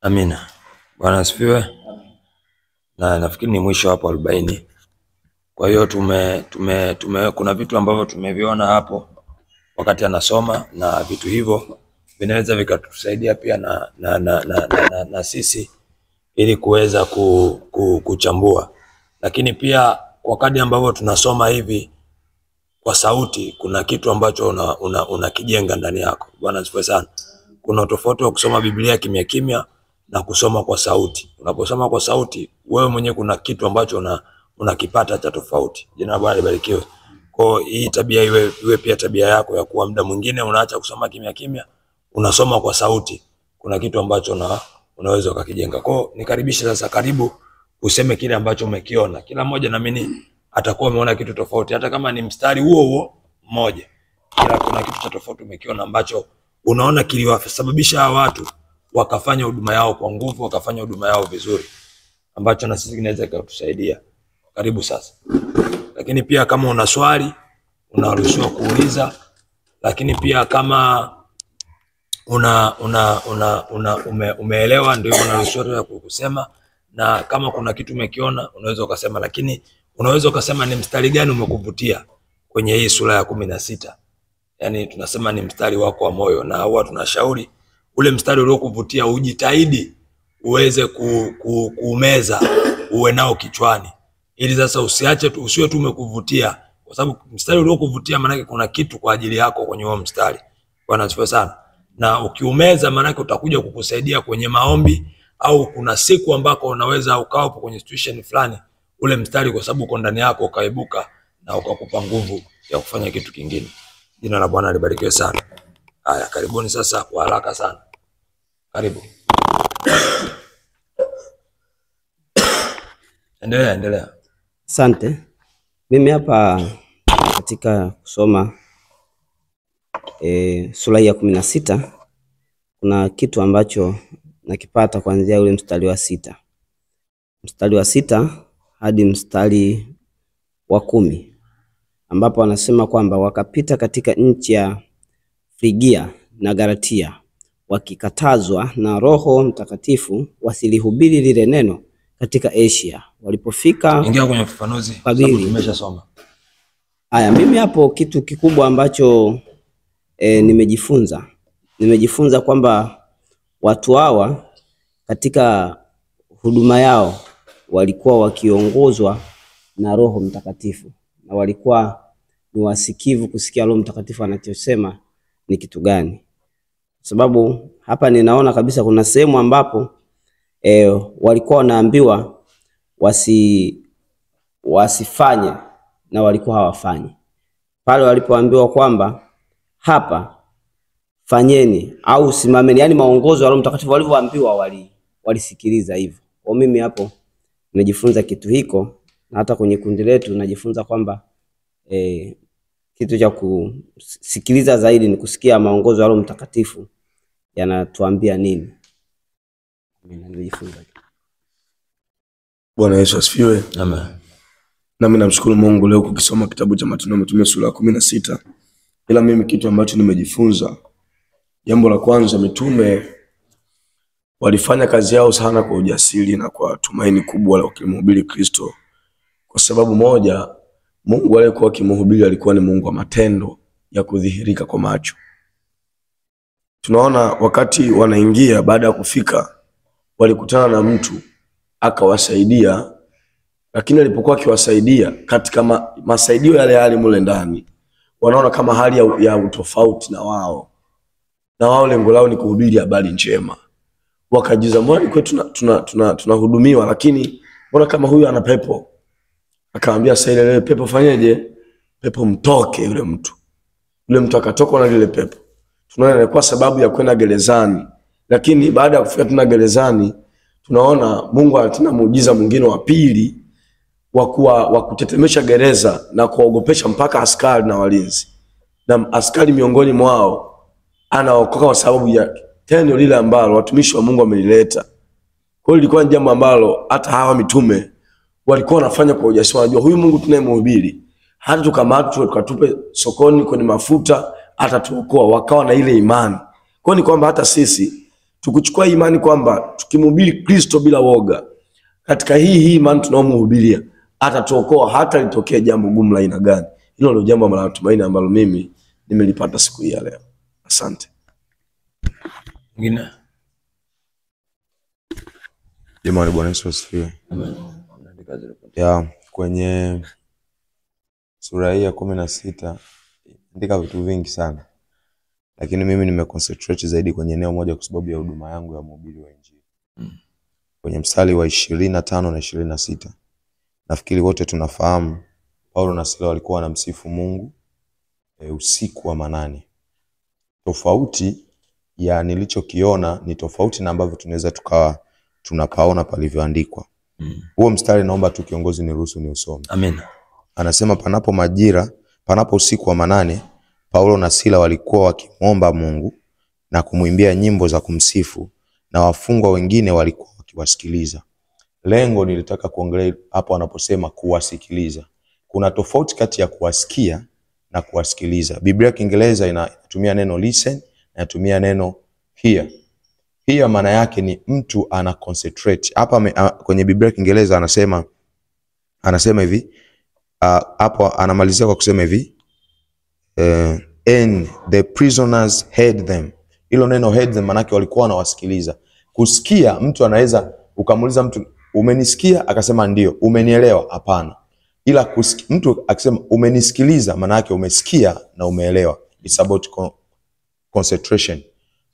Amina. Bwana asifiwe. Na nafikiri ni mwisho hapo 40. Kwa hiyo kuna vitu ambavyo tumeviona hapo wakati anasoma, na vitu hivyo vinaweza vikatusaidia pia na sisi ili kuweza kuchambua. Lakini pia wakati ambavyo tunasoma hivi kwa sauti, kuna kitu ambacho unakijenga ndani yako. Bwana asifiwe sana. Kuna tofauti wa kusoma Biblia kimya kimya na kusoma kwa sauti. Unaposoma kwa sauti, wewe mwenyewe kuna kitu ambacho unakipata cha tofauti. Jina la Bwana libarikiwe. Kwa hii tabia iwe pia tabia yako ya kuwa muda mwingine unaacha kusoma kimya kimya, unasoma kwa sauti. Kuna kitu ambacho unaweza ukakijenga. Kwa nikaribisha sasa, karibu useme kile ambacho umekiona. Kila mmoja naamini atakuwa ameona kitu tofauti, hata kama ni mstari huo mmoja. Kila kuna kitu cha tofauti umekiona ambacho unaona kiliwasababisha hawa watu wakafanya huduma yao kwa nguvu, wakafanya huduma yao vizuri, ambacho na sisi kinaweza kutusaidia. Karibu sasa. Lakini pia kama una swali unaruhusiwa kuuliza, lakini pia kama umeelewa ndio unaruhusiwa kusema, na kama kuna kitu umekiona unaweza ukasema, lakini unaweza ukasema ni mstari gani umekuvutia kwenye hii sura ya 16. Yani tunasema ni mstari wako wa moyo, na huwa tunashauri ule mstari uliokuvutia ujitahidi uweze kuumeza, uwe nao kichwani, ili sasa usiwe tu umekuvutia, kwa sababu mstari uliokuvutia maana yake kuna kitu kwa ajili yako kwenye huo mstari. Bwana asifiwe sana. Na ukiumeza maana yake utakuja kukusaidia kwenye maombi, au kuna siku ambako unaweza ukawa kwenye situation fulani, ule mstari kwa sababu uko ndani yako ukaibuka na ukakupa nguvu ya kufanya kitu kingine. Jina la Bwana libarikiwe sana. Haya, karibuni sasa kwa haraka sana. Karibu. Endelea. Asante. Mimi hapa katika kusoma sura ya 16 kuna kitu ambacho nakipata kuanzia ule mstari wa 6. Mstari wa 6 hadi mstari wa 10, ambapo anasema kwamba wakapita katika nchi ya Frigia na Galatia, wakikatazwa na Roho Mtakatifu wasilihubiri lile neno katika Asia. Walipofika, ingia kwenye ufafanuzi sababu tumeshasoma. Haya, mimi hapo kitu kikubwa ambacho nimejifunza kwamba watu hawa katika huduma yao walikuwa wakiongozwa na Roho Mtakatifu, na walikuwa ni wasikivu kusikia Roho Mtakatifu anachosema ni kitu gani. Sababu hapa ninaona kabisa kuna sehemu ambapo walikuwa wanaambiwa wasifanye na walikuwa hawafanyi. Pale walipoambiwa kwamba hapa fanyeni au simameni, yani maongozo ya Roho Mtakatifu walivyoambiwa walisikiliza hivyo. Kwa mimi hapo nimejifunza kitu hiko, na hata kwenye kundi letu najifunza kwamba kitu cha kusikiliza zaidi ni kusikia maongozo ya Roho Mtakatifu yanatuambia nini. Mimi nimejifunza. Bwana Yesu asifiwe. Amen. Na mimi namshukuru Mungu leo kukisoma kitabu cha Matendo ya Mitume sura ya 16. Ila mimi kitu ambacho nimejifunza, jambo la kwanza, mitume walifanya kazi yao sana kwa ujasiri na kwa tumaini kubwa la kumhubiri Kristo. Kwa sababu moja, Mungu aliyekuwa akimhubiri alikuwa ni Mungu wa matendo ya kudhihirika kwa macho. Tunaona wakati wanaingia, baada ya kufika walikutana na mtu akawasaidia, lakini alipokuwa akiwasaidia katika masaidio yale mule ndani, wanaona kama hali ya utofauti na wao lengo lao ni kuhubiri habari njema. Wakajiza, mbona kwetu tunahudumiwa, lakini mbona kama huyu ana pepo? Akaambia, sasa ile pepo fanyeje? Pepo mtoke yule mtu. Yule mtu akatoka na lile pepo. Tunaona kwa sababu ya kwenda gerezani, lakini baada ya kufika tuna gerezani, tunaona Mungu anatenda muujiza mwingine wa pili wa kutetemesha gereza na kuogopesha mpaka askari na walinzi. Na askari miongoni mwao anaokoka kwa sababu ya tendo lile ambalo watumishi wa Mungu wamelileta. Kwa hiyo ilikuwa ni jambo ambalo hata hawa mitume walikuwa wanafanya kwa ujasiri. Wanajua huyu Mungu tunayemhubiri, hata tukamatwe tukatupe sokoni kwenye mafuta atatuokoa. Wakawa na ile imani. Kwa ni kwamba hata sisi Tukuchukua imani kwamba tukimhubiri Kristo bila woga, katika hii imani tunaomhubiria atatuokoa hata litokee jambo gumu la aina gani. Hilo ndio jambo la matumaini ambalo mimi nimelipata siku hii ya leo. Asante. Mwingine? Jamani, Bwana Yesu asifiwe. Amen. Ya, kwenye sura hii ya 16 andika vitu vingi sana, lakini mimi nimeconcentrate zaidi kwenye eneo moja kwa sababu ya huduma yangu ya mhubiri wa Injili. Kwenye mstari wa 25 na 26. Nafikiri wote tunafahamu Paulo na Sila walikuwa wanamsifu Mungu usiku wa manane. Tofauti ya nilichokiona ni tofauti na ambavyo tunaweza tukawa tunapaona palivyoandikwa. Huo mstari naomba tu kiongozi niruhusu ni usome. Amen. Anasema panapo usiku wa manane, Paulo na Sila walikuwa wakimwomba Mungu na kumwimbia nyimbo za kumsifu, na wafungwa wengine walikuwa wakiwasikiliza. Lengo nilitaka kuongelea hapo anaposema kuwasikiliza. Kuna tofauti kati ya kuwasikia na kuwasikiliza. Biblia ya Kiingereza inatumia neno listen, inatumia neno hear. Hear maana yake ni mtu ana concentrate. Hapa kwenye Biblia ya Kiingereza anasema hivi, hapo anamalizia kwa kusema hivi, and the prisoners heard them. Hilo neno heard them maana yake walikuwa wanawasikiliza. Kusikia, mtu anaweza ukamuuliza mtu umenisikia, akasema ndio. Umenielewa? Hapana. Ila mtu akisema umenisikiliza, maana yake umesikia na umeelewa. It's about concentration.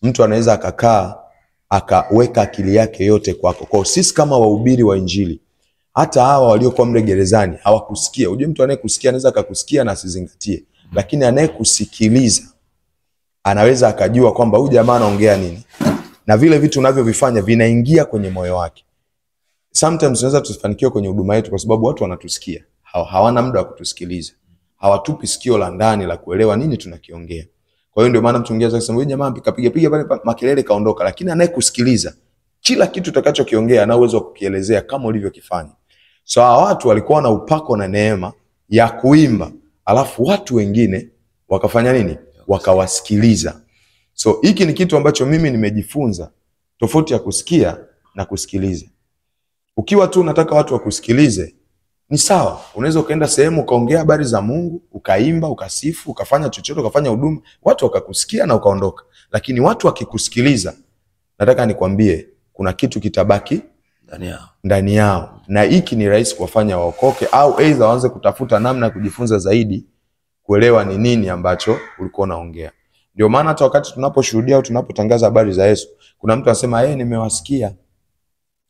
Mtu anaweza akakaa akaweka akili yake yote kwako. Kwa sisi kama wahubiri wa Injili, hata hawa waliokuwa mle gerezani hawakusikia. Unajua mtu anayekusikia anaweza akakusikia na asizingatie, lakini anayekusikiliza anaweza akajua kwamba huyu jamaa anaongea nini, na vile vitu unavyovifanya vinaingia kwenye moyo wake. Sometimes tunaweza tusifanikiwe kwenye huduma yetu kwa sababu watu wanatusikia, hawana muda wa kutusikiliza. Hawatupi sikio la ndani la kuelewa nini tunakiongea. Kwa hiyo ndio maana mtu mwingine anasema huyu jamaa piga pale makelele kaondoka, lakini anayekusikiliza kila kitu utakachokiongea ana uwezo wa kukielezea kama ulivyokifanya. So watu walikuwa na upako na neema ya kuimba, alafu watu wengine wakafanya nini? Wakawasikiliza. So hiki ni kitu ambacho mimi nimejifunza, tofauti ya kusikia na kusikiliza. Ukiwa tu unataka watu wakusikilize, ni sawa. Unaweza ukaenda sehemu ukaongea habari za Mungu, ukaimba, ukasifu, ukafanya chochote, ukafanya huduma, watu wakakusikia na ukaondoka. Lakini watu wakikusikiliza, nataka nikwambie kuna kitu kitabaki ndani yao. Na hiki ni rahisi kuwafanya waokoke au aidha waanze kutafuta namna ya kujifunza zaidi kuelewa ni nini ambacho ulikuwa unaongea. Ndio maana hata wakati tunaposhuhudia au tunapotangaza habari za Yesu, kuna mtu anasema nimewasikia.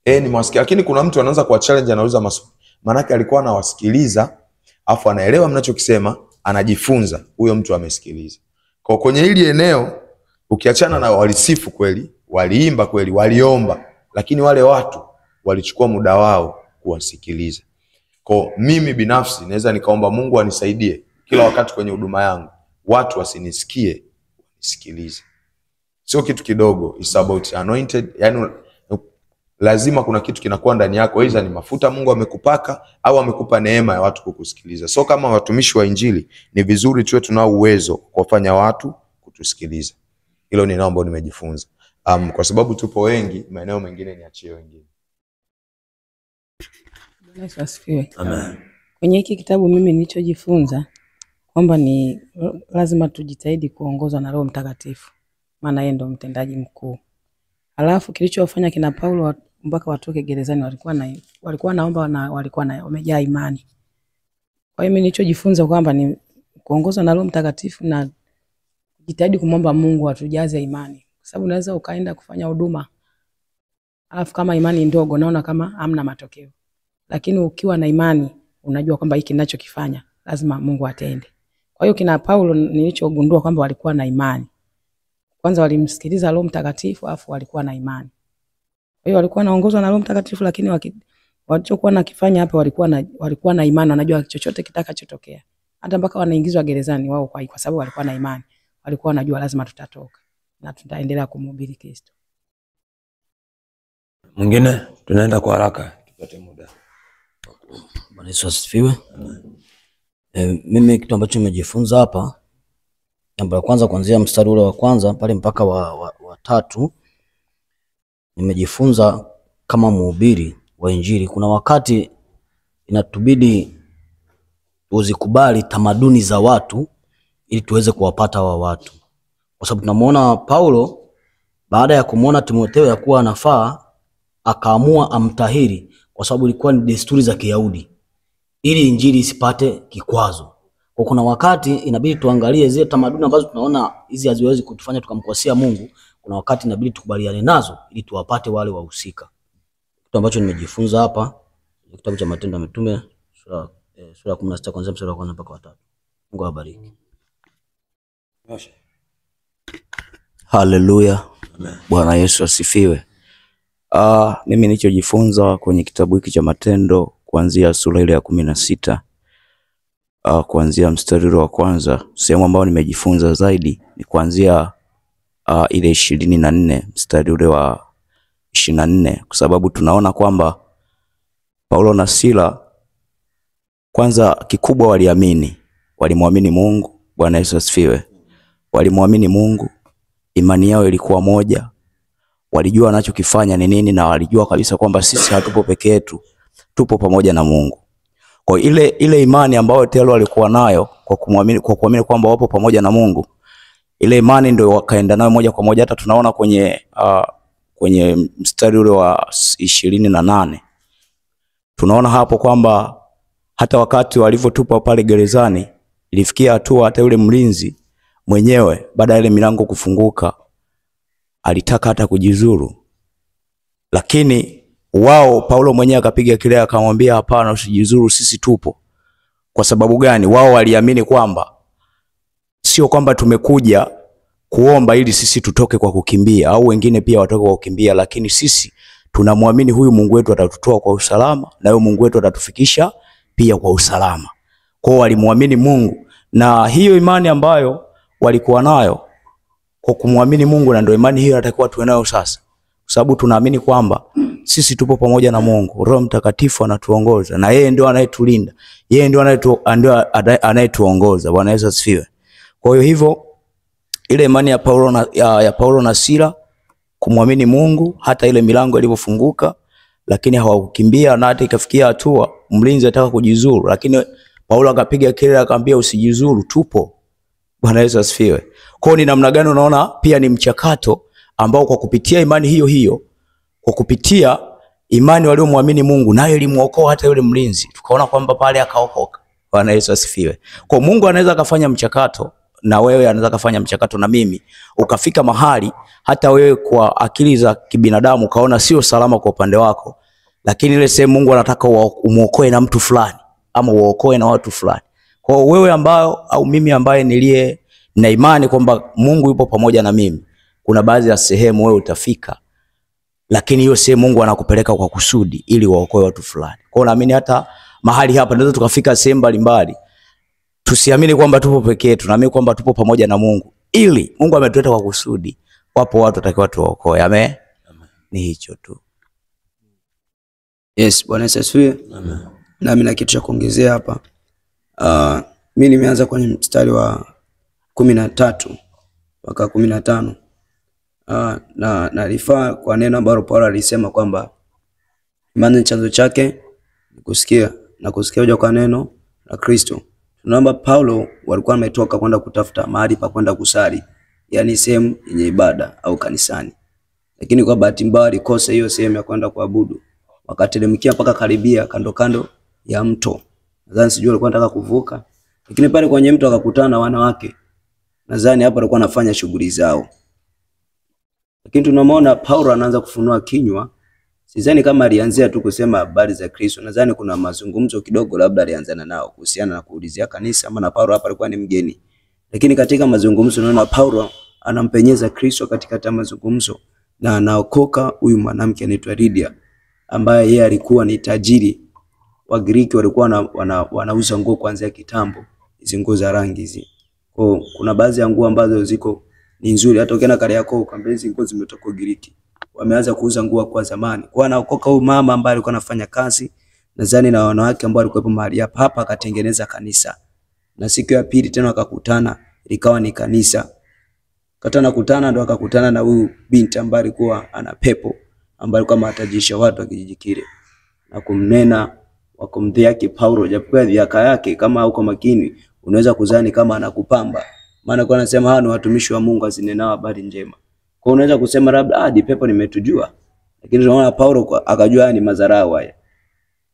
Nimewasikia. Lakini kuna mtu anaanza kuwa challenge, anauliza maswali. Maana yake alikuwa anawasikiliza, afu anaelewa mnachokisema, anajifunza. Huyo mtu amesikiliza. Kwa kwenye hili eneo ukiachana na walisifu kweli, waliimba kweli, waliomba, lakini wale watu walichukua muda wao kuwasikiliza. Kwa mimi binafsi naweza nikaomba Mungu anisaidie kila wakati kwenye huduma yangu watu wasinisikie, wanisikilize. Sio kitu kidogo, it's about anointed. Yani lazima kuna kitu kinakuwa ndani yako, aidha ni mafuta Mungu amekupaka au amekupa neema ya watu kukusikiliza. So kama watumishi wa Injili ni vizuri tuwe tunao uwezo kuwafanya watu kutusikiliza. Hilo ni naomba nimejifunza. Kwa sababu tupo wengi, maeneo mengine niachie wengine. Bwana Yesu asifiwe. Amen. Kwenye hiki kitabu mimi nilichojifunza kwamba ni lazima tujitahidi kuongozwa na Roho Mtakatifu, maana yeye ndo mtendaji mkuu. Alafu kilichowafanya kina Paulo mpaka watoke gerezani walikuwa naomba na walikuwa wamejaa imani. Kwa hiyo mimi nilichojifunza kwamba ni kuongozwa na Roho Mtakatifu na kujitahidi kumwomba Mungu atujaze imani. Kwa sababu unaweza ukaenda kufanya huduma alafu kama imani ndogo naona kama hamna matokeo. Lakini ukiwa na imani unajua kwamba hiki ninachokifanya lazima Mungu atende. Kwa hiyo kina Paulo nilichogundua kwamba walikuwa na imani. Kwanza walimsikiliza Roho Mtakatifu afu walikuwa na imani. Kwa hiyo walikuwa naongozwa na Roho Mtakatifu, lakini walichokuwa nakifanya hapa walikuwa na imani, wanajua chochote kitakachotokea. Hata mpaka wanaingizwa gerezani wao kwa sababu walikuwa na imani. Walikuwa wanajua lazima tutatoka na tutaendelea kumhubiri Kristo. Mwingine tunaenda kwa haraka tupate muda. Bwana Yesu asifiwe. Mimi kitu ambacho nimejifunza hapa, jambo la kwanza kuanzia mstari ule wa kwanza pale mpaka wa 3, nimejifunza kama mhubiri wa Injili, kuna wakati inatubidi uzikubali tamaduni za watu ili tuweze kuwapata hawa watu. Kwa sababu tunamuona Paulo baada ya kumuona Timotheo ya kuwa anafaa, akaamua amtahiri, kwa sababu ilikuwa ni desturi za Kiyahudi, ili Injili isipate kikwazo. Kwa kuna wakati inabidi tuangalie zile tamaduni ambazo tunaona hizi haziwezi kutufanya tukamkosea Mungu. Kuna wakati inabidi tukubaliane nazo ili tuwapate wale wahusika. Kitu ambacho nimejifunza hapa ni kitabu cha Matendo ya Mitume sura 16 kuanzia mstari wa 1 mpaka wa 3. Mungu awabariki. Haleluya. Bwana Yesu asifiwe. Mimi nilichojifunza kwenye kitabu hiki cha Matendo kuanzia sura ile ya 16 kuanzia mstari wa kwanza, sehemu ambayo nimejifunza zaidi ni kuanzia ile 24 mstari ule wa 24, kwa sababu tunaona kwamba Paulo na Sila kwanza kikubwa walimwamini Mungu. Bwana Yesu asifiwe. Walimwamini Mungu, imani yao ilikuwa moja, walijua wanachokifanya ni nini, na walijua kabisa kwamba sisi hatupo peke yetu, tupo pamoja na Mungu. Kwa ile imani ambayo telo walikuwa nayo kwa kuamini kwamba wapo pamoja na Mungu, ile imani ndio wakaenda nayo moja kwa moja. Hata tunaona kwenye mstari ule wa 28 tunaona hapo kwamba hata wakati walivyotupa pale gerezani, ilifikia hatua hata yule mlinzi mwenyewe baada ya ile milango kufunguka alitaka hata kujizuru, lakini wao Paulo mwenyewe akapiga kelele akamwambia, hapana, usijizuru, sisi tupo. Kwa sababu gani? Wao waliamini kwamba sio kwamba tumekuja kuomba ili sisi tutoke kwa kukimbia au wengine pia watoke kwa kukimbia, lakini sisi tunamwamini huyu Mungu wetu atatutoa kwa usalama, na huyu Mungu wetu atatufikisha pia kwa usalama. Kwao walimwamini Mungu, na hiyo imani ambayo walikuwa nayo kwa kumwamini Mungu, na ndio imani hiyo atakuwa tuwe nayo sasa, kwa sababu tunaamini kwamba sisi tupo pamoja na Mungu. Roho Mtakatifu anatuongoza, na yeye ndio anayetulinda, yeye ndio anayetuongoza. Bwana Yesu asifiwe. Kwa hivyo ile imani ya Paulo na Sila kumwamini Mungu, hata ile milango ilipofunguka, lakini hawakukimbia, na hata ikafikia hatua mlinzi ataka kujizuru, lakini Paulo akapiga kelele akamwambia, usijizuru, tupo. Bwana Yesu asifiwe. Kwa ni namna gani unaona pia ni mchakato ambao kwa kupitia imani hiyo, kwa kupitia imani waliomwamini Mungu, nayo ilimuokoa hata yule mlinzi, tukaona kwamba pale akaokoka. Bwana Yesu asifiwe. Kwa Mungu anaweza kufanya mchakato na wewe, anaweza kufanya mchakato na mimi, ukafika mahali hata wewe kwa akili za kibinadamu kaona sio salama kwa upande wako, lakini ile sehemu Mungu anataka umuokoe na mtu fulani ama uokoe na watu fulani. Kwa wewe ambao au mimi ambaye nilie na imani kwamba Mungu yupo pamoja na mimi, kuna baadhi ya sehemu wewe utafika, lakini hiyo sehemu Mungu anakupeleka kwa kusudi ili waokoe watu fulani. Kwa hiyo naamini hata mahali hapa ndio tukafika sehemu mbalimbali, tusiamini kwamba tupo peke yetu, naamini kwamba tupo pamoja na Mungu, ili Mungu ametuleta kwa kusudi, wapo watu watakiwa tuwaokoe. Amen. Ni hicho tu. Yes, Bwana Yesu asifiwe. Amen. Na mimi na kitu cha kuongezea hapa. Mimi nimeanza kwenye mstari wa 13 mpaka 15. Na nalifaa kwa neno ambalo Paulo alisema kwamba imani chanzo chake ni kusikia, na kusikia hoja kwa neno la Kristo. Tunaomba Paulo walikuwa wametoka kwenda kutafuta mahali pa kwenda kusali, yani sehemu yenye ibada au kanisani, lakini kwa bahati mbaya alikosa hiyo sehemu ya kwenda kuabudu. Wakateremkia mpaka karibia kando ya mto. Nadhani sijui alikuwa anataka kuvuka, lakini pale kwenye mto akakutana na wanawake. Nadhani hapo alikuwa anafanya shughuli zao. Lakini tunamwona Paulo anaanza kufunua kinywa. Sidhani kama alianzia tu kusema habari za Kristo. Nadhani kuna mazungumzo kidogo labda alianzana nao kuhusiana na kuulizia kanisa, maana Paulo hapa alikuwa ni mgeni. Lakini katika mazungumzo tunaona Paulo anampenyeza Kristo katika mazungumzo, na anaokoka huyu mwanamke anaitwa Lydia, ambaye yeye alikuwa ni tajiri. Wagiriki walikuwa wanauza nguo kuanzia kitambo, hizo nguo za rangi hizi. Kuna baadhi ya nguo ambazo ziko ni nzuri, hata ukienda Kariakoo ukaambia hizo nguo zimetoka Ugiriki. Wameanza kuuza nguo kwa zamani. Kwa anaokoka huyu mama ambaye alikuwa anafanya kazi, nadhani na wanawake ambao walikuwa mahali hapa akatengeneza kanisa. Na siku ya pili tena wakakutana, ikawa ni kanisa. Kata nakutana ndo akakutana na huyu binti ambaye alikuwa ana pepo. ambaye kama atajisha watu wa kijiji kile na kumnena wa kumdhihaki Paulo, japokuwa dhihaka yake kama hauko makini unaweza kuzani kama anakupamba, maana kwa anasema hawa ni watumishi wa Mungu azinenao habari njema. Kwa unaweza kusema labda Dipepo nimetujua, lakini tunaona Paulo akajua ni madharau haya,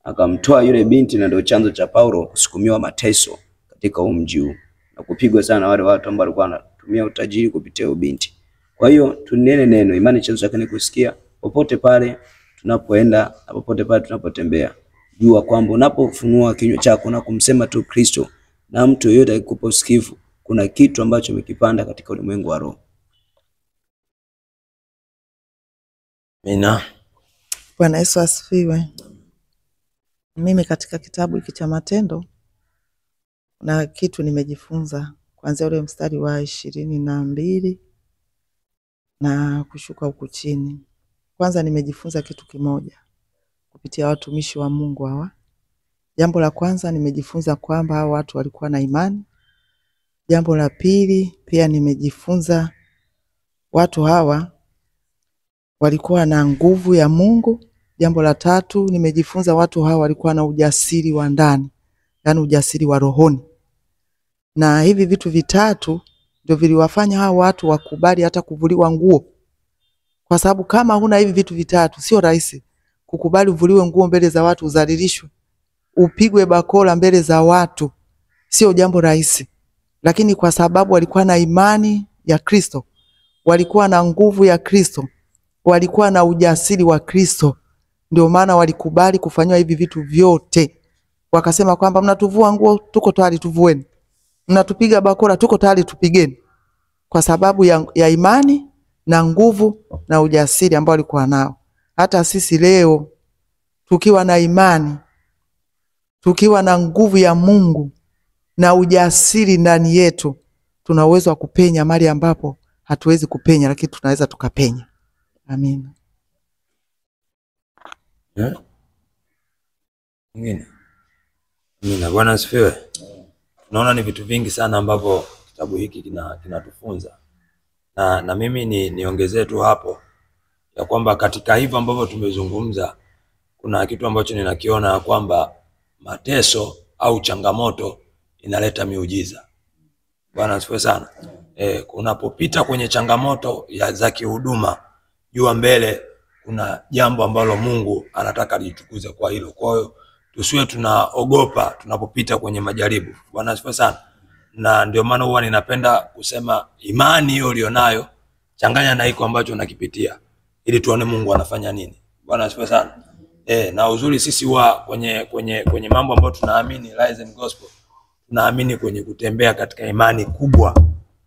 akamtoa yule binti, na ndio chanzo cha Paulo kusukumiwa mateso katika mji huu na kupigwa sana wale watu ambao walikuwa wanatumia utajiri kupitia binti. Kwa hiyo tunene neno, imani chanzo chake ni kusikia. Popote pale tunapoenda, popote pale tunapotembea, jua kwamba unapofunua kinywa chako na kumsema tu Kristo na mtu yeyote akikupa usikivu, kuna kitu ambacho umekipanda katika ulimwengu wa roho. Amina. Bwana Yesu asifiwe. Mimi katika kitabu hiki cha Matendo na kitu nimejifunza kuanzia ule mstari wa 22 na kushuka huku chini. Kwanza nimejifunza kitu kimoja kupitia watumishi wa Mungu hawa. Jambo la kwanza nimejifunza kwamba hao watu walikuwa na imani. Jambo la pili pia nimejifunza watu hawa walikuwa na nguvu ya Mungu. Jambo la tatu nimejifunza watu hawa walikuwa na ujasiri wa ndani, yani ujasiri wa rohoni. Na hivi vitu vitatu ndio viliwafanya hao watu wakubali hata kuvuliwa nguo. Kwa sababu kama huna hivi vitu vitatu sio rahisi kukubali uvuliwe nguo mbele za watu, udhalilishwe, upigwe bakora mbele za watu. Sio jambo rahisi. Lakini kwa sababu walikuwa na imani ya Kristo, walikuwa na nguvu ya Kristo, walikuwa na ujasiri wa Kristo, ndio maana walikubali kufanywa hivi vitu vyote. Wakasema kwamba mnatuvua nguo, tuko tayari tuvueni. Mnatupiga bakora, tuko tayari tupigeni. Kwa sababu ya imani na nguvu na ujasiri ambao walikuwa nao. Hata sisi leo tukiwa na imani, tukiwa na nguvu ya Mungu na ujasiri ndani yetu, tuna uwezo wa kupenya mahali ambapo hatuwezi kupenya, lakini tunaweza tukapenya. Amina. Mwingine. Amina. Bwana asifiwe. Tunaona ni vitu vingi sana ambavyo kitabu hiki kinatufunza. Na mimi niongezee tu hapo ya kwamba katika hivyo ambavyo tumezungumza kuna kitu ambacho ninakiona kwamba mateso au changamoto inaleta miujiza. Bwana asifiwe sana. Unapopita kwenye changamoto za kihuduma, jua mbele kuna jambo ambalo Mungu anataka lichukuze kwa hilo. Kwa hiyo tusiwe tunaogopa tunapopita kwenye majaribu. Bwana asifiwe sana. Na ndio maana huwa ninapenda kusema imani hiyo ulionayo changanya na iko ambacho unakipitia ili tuone Mungu anafanya nini. Bwana asifiwe sana. Na uzuri sisi huwa kwenye mambo ambayo tunaamini Rise and Gospel, tunaamini kwenye kutembea katika imani kubwa.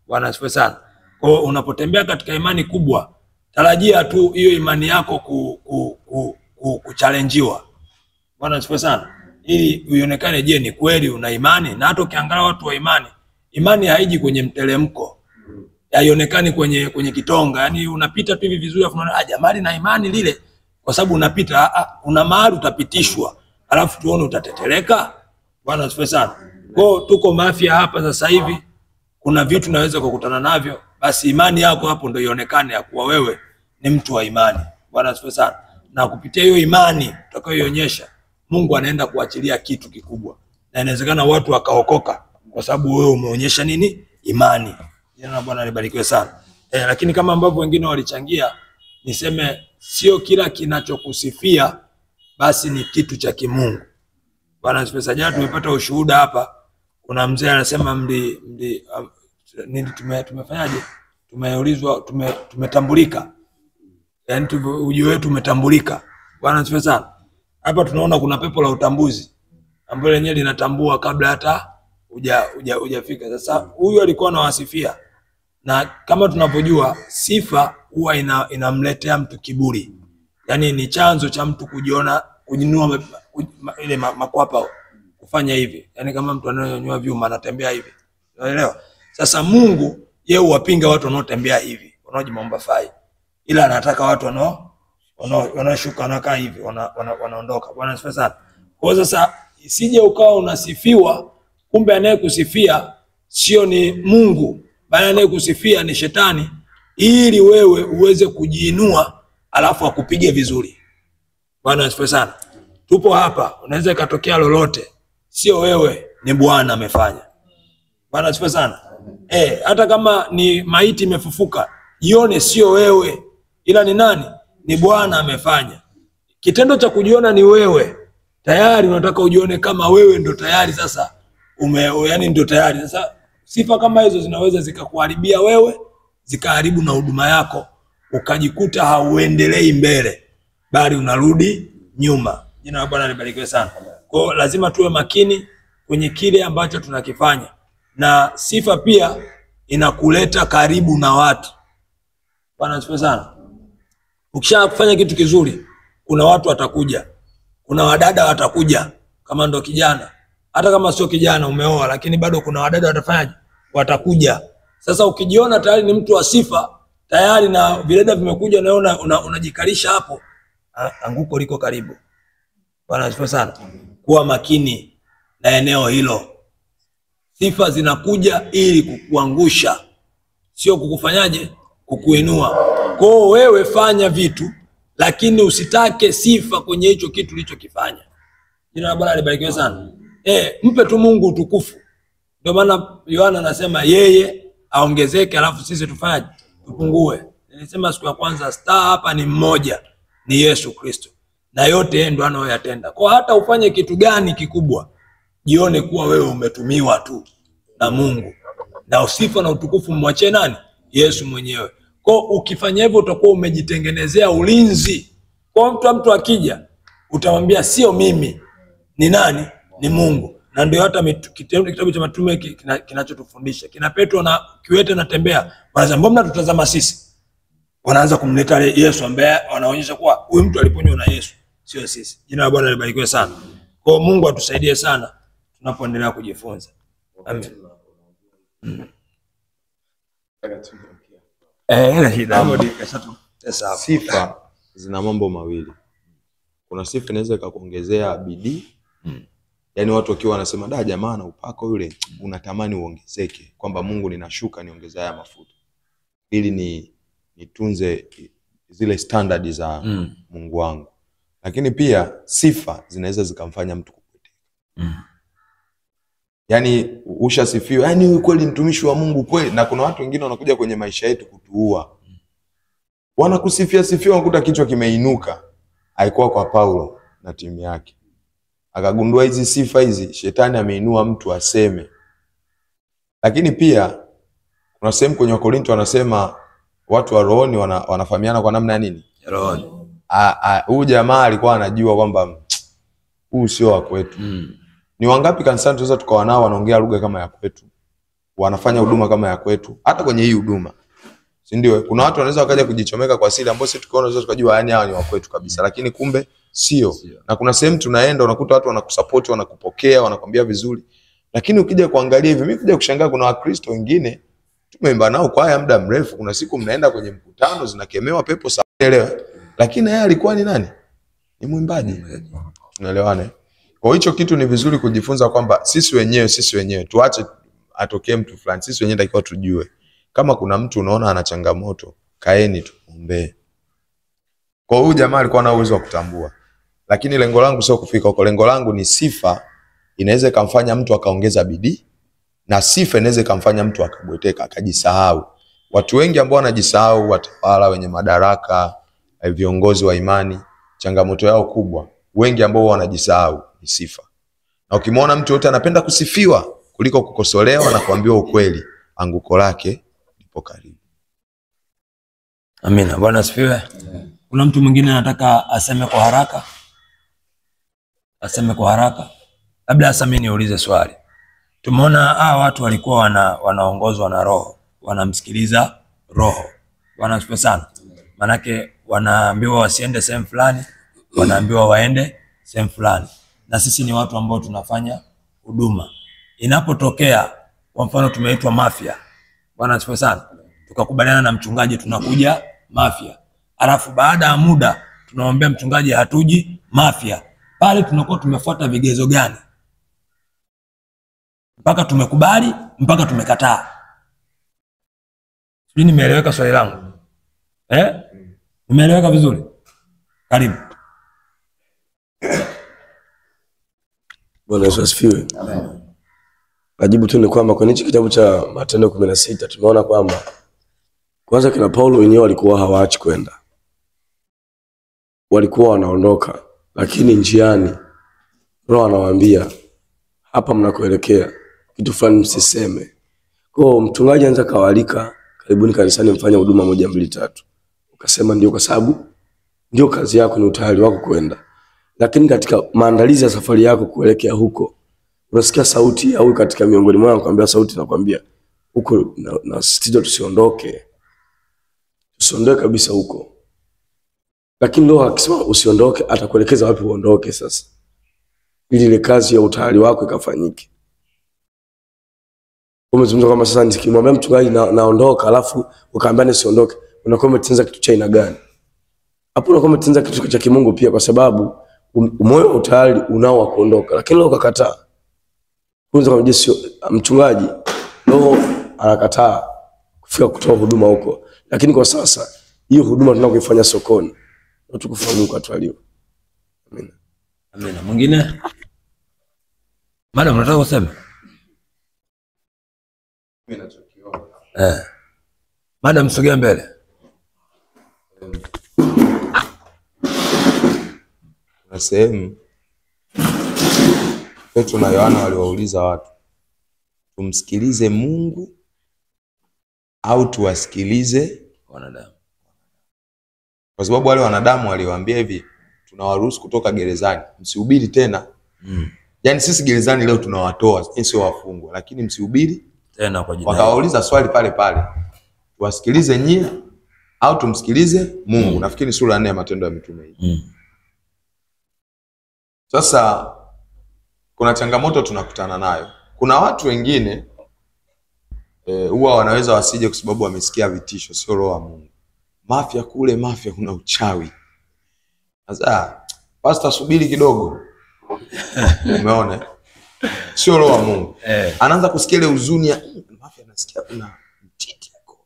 Bwana asifiwe sana. Kwa hiyo unapotembea katika imani kubwa, tarajia tu hiyo imani yako kuchallengewa. Bwana asifiwe sana. Ili uionekane, je, ni kweli una imani? Na hata ukiangalia watu wa imani haiji kwenye mteremko. Haionekani kwenye kitonga. Yaani unapita tu hivi vizuri afu unaona jamani na imani lile, kwa sababu unapita una mahali utapitishwa. Alafu tuone utateteleka. Bwana asifiwe sana. Kwa tuko Mafia hapa sasa hivi, kuna vitu naweza kukutana navyo, basi imani yako hapo ndio ionekane ya kuwa wewe ni mtu wa imani. Bwana asifiwe sana. Na kupitia hiyo imani utakayoionyesha, Mungu anaenda kuachilia kitu kikubwa. Na inawezekana watu wakaokoka kwa sababu wewe umeonyesha nini? Imani. Jina la Bwana libarikiwe sana. Lakini kama ambavyo wengine walichangia, niseme sio kila kinachokusifia basi ni kitu cha kimungu. Bwana asifiwe sana. Jana tumepata ushuhuda hapa. Kuna mzee anasema tumefanyaje? Tumeulizwa, tumetambulika. Yaani ujio wetu umetambulika. Bwana asifiwe sana. Hapa tunaona kuna pepo la utambuzi ambalo lenyewe linatambua kabla hata hujafika. Sasa huyu alikuwa anawasifia, na kama tunavyojua sifa huwa inamletea mtu kiburi. Yaani ni chanzo cha mtu kujinua ile makwapa kufanya hivi. Yaani kama mtu anayonyanyua vyuma anatembea hivi. Unaelewa? Sasa Mungu yeye huwapinga watu wanaotembea hivi, wanaojimomba fai. Ila anataka watu wanashuka wanakaa hivi, wanaondoka. Bwana asifiwe sana. Kwa sasa isije ukawa unasifiwa, kumbe anayekusifia sio ni Mungu, bali anayekusifia ni shetani, ili wewe uweze kujiinua alafu akupige vizuri. Bwana asifiwe sana. Tupo hapa, unaweza ikatokea lolote, sio wewe, ni Bwana amefanya. Bwana asifiwe sana. Hata kama ni maiti imefufuka, jione sio wewe, ila ni nani? Ni Bwana amefanya. Kitendo cha kujiona ni wewe, tayari unataka ujione kama wewe ndo tayari sasa yani ndo tayari. Sasa sifa kama hizo zinaweza zikakuharibia wewe, zikaharibu na huduma yako, ukajikuta hauendelei mbele, bali unarudi nyuma. Jina la Bwana libarikiwe sana. Kwa hiyo lazima tuwe makini kwenye kile ambacho tunakifanya, na sifa pia inakuleta karibu na watu. Bwana asifiwe sana. Ukishafanya kitu kizuri, kuna watu watakuja, kuna wadada watakuja, kama ndo kijana, hata kama sio kijana umeoa, lakini bado kuna wadada watafanyaje? Watakuja. Sasa ukijiona tayari ni mtu wa sifa, tayari na vileda vimekuja, na unajikalisha hapo, anguko liko karibu. Bwana asifiwe sana. Kuwa makini na eneo hilo. Sifa zinakuja ili kukuangusha, sio kukufanyaje? Kukuinua. Kwa hiyo wewe fanya vitu, lakini usitake sifa kwenye hicho kitu ulichokifanya. Jina la Bwana libarikiwe sana. Mpe tu Mungu utukufu. Ndio maana Yohana anasema yeye aongezeke, alafu sisi tufanyaje? Tupungue. Nilisema siku ya kwanza, star hapa ni mmoja, ni Yesu Kristo, na yote yeye ndo anayoyatenda. Kwa hata ufanye kitu gani kikubwa, jione kuwa wewe umetumiwa tu na Mungu, na usifa na utukufu mwachie nani? Yesu mwenyewe. Kwa ukifanya hivyo utakuwa umejitengenezea ulinzi. Kwa mtu akija, utamwambia sio mimi, ni nani? Ni Mungu. Na ndio hata kitabu cha Mitume kinachotufundisha. Kina Petro na kiwete natembea, wanasema mbona mnatutazama sisi? Wanaanza kumleta Yesu ambaye wanaonyesha kuwa huyu mtu aliponywa na Yesu, sio sisi. Jina la Bwana libarikiwe sana. Kwa Mungu atusaidie sana tunapoendelea kujifunza. Amen. Sifa zina mambo mawili. Kuna sifa inaweza ikakuongezea bidii. Yaani watu wakiwa wanasema da jamaa na upako yule, unatamani uongezeke, kwamba Mungu ninashuka niongeze haya mafuta ili nitunze zile standard za Mungu wangu. Lakini pia sifa zinaweza zikamfanya mtu kupoteka. Yaani ushasifiwa, yaani kweli mtumishi wa Mungu kweli, na kuna watu wengine wanakuja kwenye maisha yetu kutuua. Wanakusifia wanakuta kichwa kimeinuka. Haikuwa kwa Paulo na timu yake. Akagundua hizi sifa hizi shetani ameinua mtu aseme. Lakini pia kuna sehemu kwenye Wakorintho wanasema watu wa rohoni wanafahamiana kwa namna nini? Rohoni. Huyu jamaa alikuwa anajua kwamba huu sio wa kwetu. Ni wangapi kanisani tunaweza tukawa nao wanaongea lugha kama ya kwetu, wanafanya huduma kama ya kwetu, hata kwenye hii huduma, si ndio? Kuna watu wanaweza wakaja kujichomeka kwa siri ambao sisi tukaona tunaweza tukajua yani hawa ni wa kwetu kabisa, lakini kumbe sio. Na kuna sehemu tunaenda unakuta watu wanakusupport, wanakupokea, wanakwambia vizuri, lakini ukija kuangalia hivi, mimi kuja kushangaa kuna Wakristo wengine tumeimba nao kwa haya muda mrefu, kuna siku mnaenda kwenye mkutano zinakemewa pepo sawa, elewa, lakini yeye alikuwa ni nani? Ni mwimbaji. Tunaelewana? Kwa hicho kitu ni vizuri kujifunza kwamba sisi wenyewe tuache atokee mtu fulani, sisi wenyewe takiwa tujue. Kama kuna mtu unaona ana changamoto, kaeni tuombe. Kwa huyu jamaa alikuwa na uwezo wa kutambua. Lakini lengo langu sio kufika huko. Lengo langu ni sifa inaweza kumfanya mtu akaongeza bidii, na sifa inaweza kumfanya mtu akabweteka, akajisahau. Watu wengi ambao wanajisahau, watawala, wenye madaraka, viongozi wa imani, changamoto yao kubwa, wengi ambao wanajisahau ni sifa. Na ukimwona mtu yote anapenda kusifiwa kuliko kukosolewa na kuambiwa ukweli, anguko lake lipo karibu. Amina. Bwana asifiwe. Kuna mtu mwingine anataka aseme kwa haraka? Aseme kwa haraka. Labda hasa mimi niulize swali. Tumeona watu walikuwa wanaongozwa na Roho, wanamsikiliza Roho. Bwana asifiwe sana. Manake wanaambiwa wasiende sehemu fulani, wanaambiwa waende sehemu fulani. Na sisi ni watu ambao tunafanya huduma. Inapotokea kwa mfano tumeitwa Mafia, Bwana asifiwe sana, tukakubaliana na mchungaji tunakuja Mafia, alafu baada ya muda tunamwambia mchungaji hatuji Mafia, pale tunakuwa tumefuata vigezo gani? Mpaka tumekubali, mpaka tumekataa. Sijui nimeeleweka swali langu? Imeeleweka vizuri? Karibu. Bwana Yesu asifiwe. Amen. Najibu tu ni kwamba kwenye hichi kitabu cha Matendo 16 tumeona kwamba kwanza kina Paulo wenyewe walikuwa hawaachi kwenda. Walikuwa wanaondoka, lakini njiani Roho anawaambia hapa mnakoelekea kitu fulani msiseme. Kwa mchungaji anza kawalika, karibuni kanisani mfanye huduma 1 2 3. Ukasema ndio, kwa sababu ndio kazi yako, ni utayari wako kwenda. Lakini katika maandalizi ya safari yako kuelekea huko, unasikia sauti au katika miongoni mwao anakuambia sauti, nakwambia huko na sisi tusiondoke. Tusiondoke kabisa huko. Lakini Roho akisema usiondoke, atakuelekeza wapi uondoke sasa, ili ile kazi ya utayari wako ikafanyike. Umezungumza kama sasa nikimwambia mchungaji naondoka, alafu ukaambia nisiondoke, unakuwa umetenza kitu cha aina gani? Hapo unakuwa umetenza kitu cha kimungu pia, kwa sababu moyo utayari unao wa kuondoka, lakini leo ukakataa. Kwanza kama mchungaji Roho anakataa kufika kutoa huduma huko, lakini kwa sasa hiyo huduma tunakoifanya sokoni tukufahamu kwa twalio. Amen. Amen. Mwingine? Madam, unataka kusema? Mimi nachokiona. Madam, sogea mbele. Kuna sehemu Petro na Yohana waliwauliza watu, tumsikilize Mungu au tuwasikilize Wanadamu? Kwa sababu wale wanadamu waliwaambia hivi, tunawaruhusu kutoka gerezani, msihubiri tena. Yaani sisi gerezani leo tunawatoa, sio wafungwa, lakini msihubiri tena kwa jina. Wakawauliza swali pale pale, tuwasikilize nyie au tumsikilize Mungu? Nafikiri ni sura 4 ya Matendo ya Mitume hii. Sasa kuna changamoto tunakutana nayo. Kuna watu wengine huwa wanaweza wasije kwa sababu wamesikia vitisho, sio Roho wa Mungu. Mafia kule, mafia kuna uchawi. Sasa pastor, subiri kidogo. Umeona? Sio Roho wa Mungu. Anaanza kusikia ile huzuni ya mafia, anasikia kuna mtiti huko.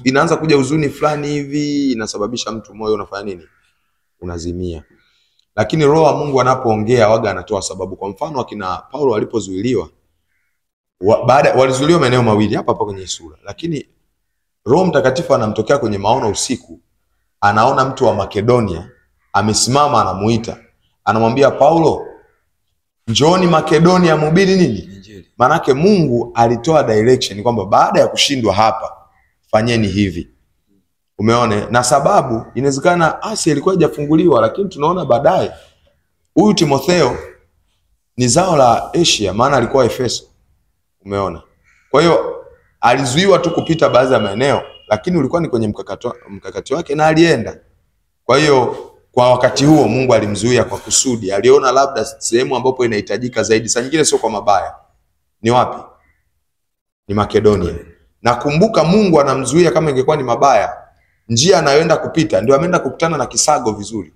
Inaanza kuja huzuni fulani hivi, inasababisha mtu moyo unafanya nini? Unazimia. Lakini Roho wa Mungu anapoongea waga anatoa sababu. Kwa mfano akina Paulo walipozuiliwa, baada walizuiliwa maeneo mawili hapa kwenye sura, lakini Roho Mtakatifu anamtokea kwenye maono usiku. Anaona mtu wa Makedonia amesimama, anamuita, anamwambia Paulo, njooni Makedonia mhubiri nini? Injili. Manake Mungu alitoa direction kwamba baada ya kushindwa hapa fanyeni hivi. Umeone? Na sababu inawezekana Asia ilikuwa haijafunguliwa, lakini tunaona baadaye huyu Timotheo ni zao la Asia, maana alikuwa Efeso. Umeona? Kwa hiyo alizuiwa tu kupita baadhi ya maeneo, lakini ulikuwa ni kwenye mkakati wake na alienda. Kwa hiyo kwa wakati huo Mungu alimzuia kwa kusudi. Aliona labda sehemu ambapo inahitajika zaidi. Saa nyingine sio kwa mabaya. Ni wapi? Ni Makedonia. Na kumbuka Mungu anamzuia kama ingekuwa ni mabaya. Njia anayoenda kupita ndio ameenda kukutana na kisago vizuri.